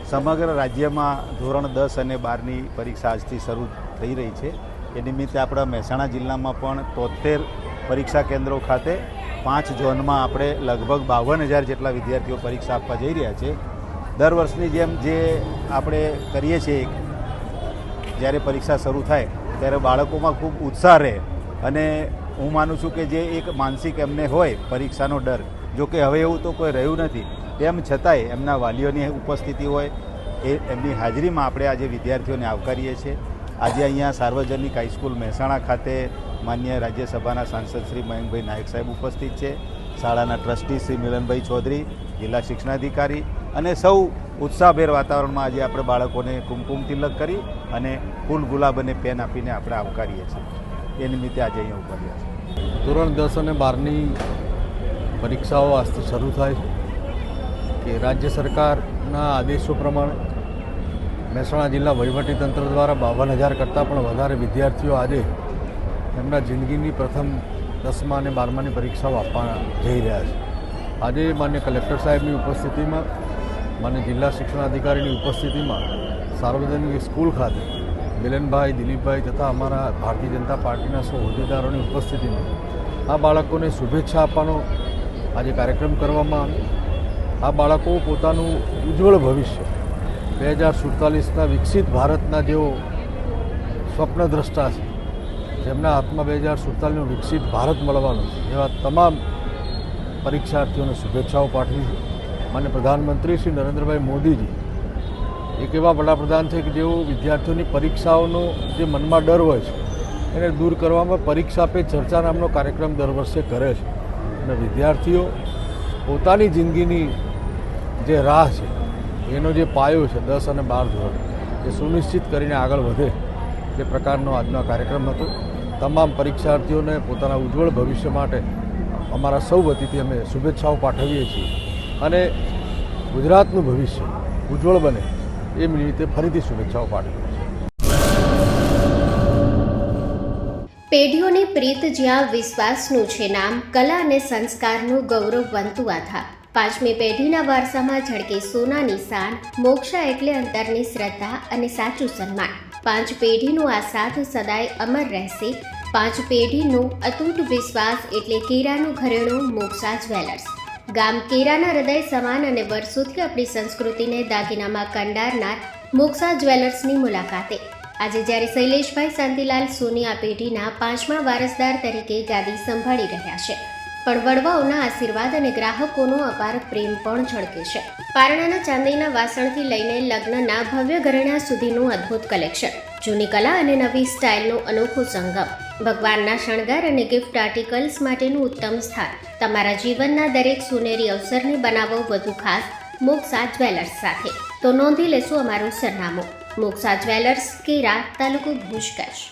સમગ્ર રાજ્યમાં ધોરણ 10 અને 12ની પરીક્ષા આજથી શરૂ થઈ રહી છે। એ નિમિત્તે આપણા મહેસાણા જિલ્લામાં પણ 73 પરીક્ષા કેન્દ્રો ખાતે 5 ઝોનમાં આપણે લગભગ 52,000 જેટલા વિદ્યાર્થીઓ પરીક્ષા આપવા જઈ રહ્યા છે। દર વર્ષની જેમ જે આપણે કરીએ છીએ, જ્યારે પરીક્ષા શરૂ થાય ત્યારે બાળકોમાં ખૂબ ઉત્સાહ રહે અને હું માનું છું કે જે એક માનસિક એમને હોય પરીક્ષાનો ડર, જો કે હવે એવું તો કોઈ રહ્યું નથી, તેમ છતાંય એમના વાલીઓની ઉપસ્થિતિ હોય એમની હાજરીમાં આપણે આજે વિદ્યાર્થીઓને આવકારીએ છીએ। આજે અહીંયા સાર્વજનિક હાઈસ્કૂલ મહેસાણા ખાતે માન્ય રાજ્યસભાના સાંસદ શ્રી મયંકભાઈ નાયક સાહેબ ઉપસ્થિત છે, શાળાના ટ્રસ્ટી શ્રી મિલનભાઈ ચૌધરી, જિલ્લા શિક્ષણાધિકારી અને સૌ ઉત્સાહભેર વાતાવરણમાં આજે આપણે બાળકોને કુમકુમ તિલક કરી અને ફૂલ ગુલાબ અને પેન આપીને આપણે આવકારીએ છીએ। એ નિમિત્તે આજે અહીંયા ઉભા છે। ધોરણ 10 અને 12ની પરીક્ષાઓ આજથી શરૂ થાય છે કે રાજ્ય સરકારના આદેશો પ્રમાણે મહેસાણા જિલ્લા વહીવટીતંત્ર દ્વારા 52,000 કરતાં પણ વધારે વિદ્યાર્થીઓ આજે એમના જિંદગીની પ્રથમ 10મા અને 12માની પરીક્ષાઓ આપવા જઈ રહ્યા છે। આજે માન્ય કલેક્ટર સાહેબની ઉપસ્થિતિમાં, માન્ય જિલ્લા શિક્ષણાધિકારીની ઉપસ્થિતિમાં સાર્વજનિક સ્કૂલ ખાતે મિલનભાઈ, દિલીપભાઈ તથા અમારા ભારતીય જનતા પાર્ટીના સૌ હોદ્દેદારોની ઉપસ્થિતિમાં આ બાળકોને શુભેચ્છા આપવાનો આજે કાર્યક્રમ કરવામાં આવ્યો। આ બાળકો પોતાનું ઉજ્જવળ ભવિષ્ય 2047ના વિકસિત ભારતના જેઓ સ્વપ્નદ્રષ્ટા છે, જેમના હાથમાં 2047નું વિકસિત ભારત મળવાનું છે, એવા તમામ પરીક્ષાર્થીઓને શુભેચ્છાઓ પાઠવી છે। માન્ય પ્રધાનમંત્રી શ્રી નરેન્દ્રભાઈ મોદીજી એક એવા વડાપ્રધાન છે કે જેઓ વિદ્યાર્થીઓની પરીક્ષાઓનો જે મનમાં ડર હોય છે એને દૂર કરવામાં પરીક્ષા પે ચર્ચા નામનો કાર્યક્રમ દર વર્ષે કરે છે અને વિદ્યાર્થીઓ પોતાની જિંદગીની જે રાહ છે એનો જે પાયો છે 10 અને 12 ધોરણ એ સુનિશ્ચિત કરીને આગળ વધે તે પ્રકારનો આજનો કાર્યક્રમ હતો। તમામ પરીક્ષાર્થીઓને પોતાના ઉજ્જવળ ભવિષ્ય માટે અમારા સૌ વતીથી અમે શુભેચ્છાઓ પાઠવીએ છીએ અને ગુજરાતનું ભવિષ્ય ઉજ્જવળ બને એ નિમિત્તે ફરીથી શુભેચ્છાઓ પાઠવીએ છીએ। પેઢીઓની પ્રીત જ્યાં વિશ્વાસનું છે નામ, કલા અને સંસ્કારનું ગૌરવ બનતું આથા। 5મી પેઢીના વારસામાં ઝળકે સોનાની શાન, મોક્ષા એટલે અંતરની શ્રદ્ધા અને સાચું સન્માન। 5 પેઢીનું આ સાથ સદાય અમર રહેશે। 5 પેઢીનો અતૂટ વિશ્વાસ એટલે કેરાનું ઘરેણું મોક્ષા જ્વેલર્સ। ગામ કેરાના હૃદય સમાન અને વર્ષોથી આપણી સંસ્કૃતિને દાગીનામાં કંડારનાર મોક્ષા જ્વેલર્સની મુલાકાતે આજે જ્યારે શૈલેષભાઈ શાંતિલાલ સોની આ પેઢીના 5મા વારસદાર તરીકે ગાદી સંભાળી રહ્યા છે, પણ વડવાઓના આશીર્વાદ અને ગ્રાહકોનો અપાર પ્રેમ પણ ઝળકે છે। પારણાના ચાંદીના વાસણથી લઈને લગ્નના ભવ્ય ઘરેણા સુધીનું અદ્ભુત કલેક્શન, જૂની કલા અને નવી સ્ટાઇલનો અનોખો સંગમ, ભગવાનના શણગાર અને ગિફ્ટ આર્ટિકલ્સ માટેનું ઉત્તમ સ્થાન। તમારા જીવનના દરેક સોનેરી અવસરને બનાવો વધુ ખાસ મોક્ષા જ્વેલર્સ સાથે। તો નોંધી લેશો અમારું સરનામું, મોક્ષા જ્વેલર્સ, કેરા, તાલુકો ભુજ, કચ્છ।